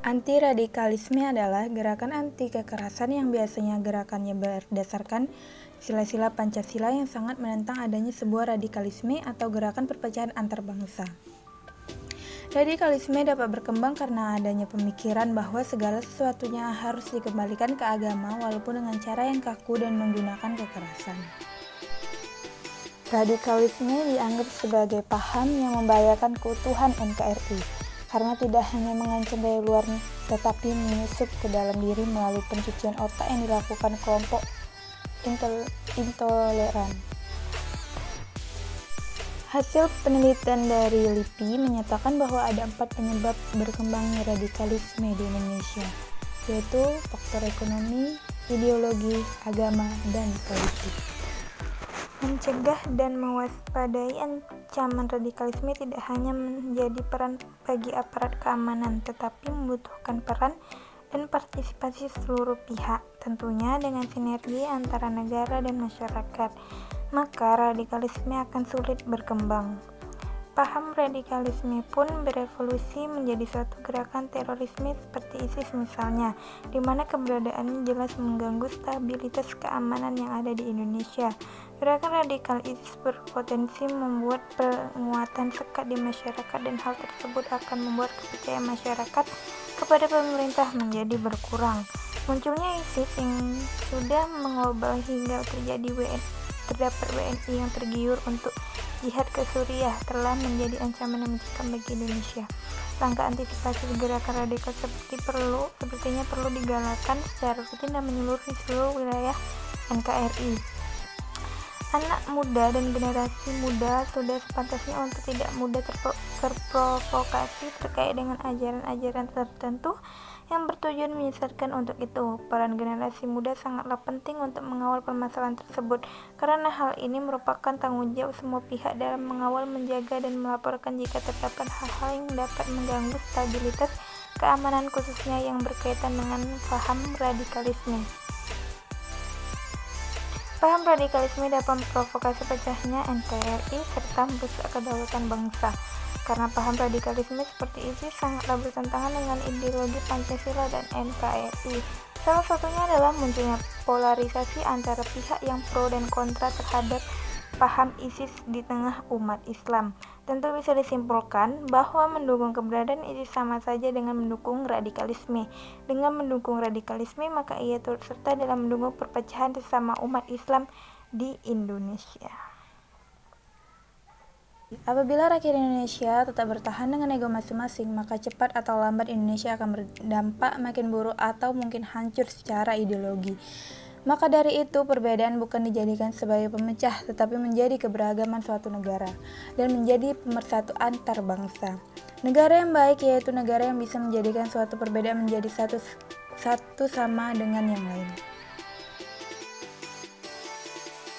Anti-radikalisme adalah gerakan anti kekerasan yang biasanya gerakannya berdasarkan sila-sila Pancasila yang sangat menentang adanya sebuah radikalisme atau gerakan perpecahan antar bangsa. Radikalisme dapat berkembang karena adanya pemikiran bahwa segala sesuatunya harus dikembalikan ke agama walaupun dengan cara yang kaku dan menggunakan kekerasan. Radikalisme dianggap sebagai paham yang membahayakan keutuhan NKRI karena tidak hanya mengancam dari luar tetapi menyusup ke dalam diri melalui pencucian otak yang dilakukan kelompok intoleran. Hasil penelitian dari LIPI menyatakan bahwa ada 4 penyebab berkembangnya radikalisme di Indonesia, yaitu faktor ekonomi, ideologi, agama, dan politik. Mencegah dan mewaspadai ancaman radikalisme tidak hanya menjadi peran bagi aparat keamanan, tetapi membutuhkan peran dan partisipasi seluruh pihak, tentunya dengan sinergi antara negara dan masyarakat. Maka radikalisme akan sulit berkembang. Paham radikalisme pun berevolusi menjadi suatu gerakan terorisme seperti ISIS misalnya, di mana keberadaannya jelas mengganggu stabilitas keamanan yang ada di Indonesia. Gerakan radikal ISIS berpotensi membuat penguatan sekat di masyarakat dan hal tersebut akan membuat kepercayaan masyarakat kepada pemerintah menjadi berkurang. Munculnya ISIS yang sudah mengglobal hingga terdapat WNI yang tergiur untuk jihad ke Suriah telah menjadi ancaman yang mencekam bagi Indonesia. Langkah antisipasi gerakan radikal sepertinya perlu digalakkan secara rutin dan menyeluruh di seluruh wilayah NKRI. Anak muda dan generasi muda sudah sepantasnya untuk tidak mudah terprovokasi terkait dengan ajaran-ajaran tertentu yang bertujuan menyesatkan. Untuk itu, peran generasi muda sangatlah penting untuk mengawal permasalahan tersebut, karena hal ini merupakan tanggung jawab semua pihak dalam mengawal, menjaga, dan melaporkan jika terdapat hal-hal yang dapat mengganggu stabilitas keamanan khususnya yang berkaitan dengan paham radikalisme. Paham radikalisme dapat memprovokasi pecahnya NKRI serta merusak kedaulatan bangsa. Karena paham radikalisme seperti ISIS sangatlah bertentangan dengan ideologi Pancasila dan NKRI. Salah satunya adalah munculnya polarisasi antara pihak yang pro dan kontra terhadap paham ISIS di tengah umat Islam. Tentu bisa disimpulkan bahwa mendukung keberadaan ISIS sama saja dengan mendukung radikalisme. Dengan mendukung radikalisme, maka ia turut serta dalam mendukung perpecahan sesama umat Islam di Indonesia. Apabila rakyat Indonesia tetap bertahan dengan ego masing-masing, maka cepat atau lambat Indonesia akan berdampak makin buruk atau mungkin hancur secara ideologi. Maka dari itu, perbedaan bukan dijadikan sebagai pemecah, tetapi menjadi keberagaman suatu negara dan menjadi pemersatu antar bangsa. Negara yang baik yaitu negara yang bisa menjadikan suatu perbedaan menjadi satu sama dengan yang lain.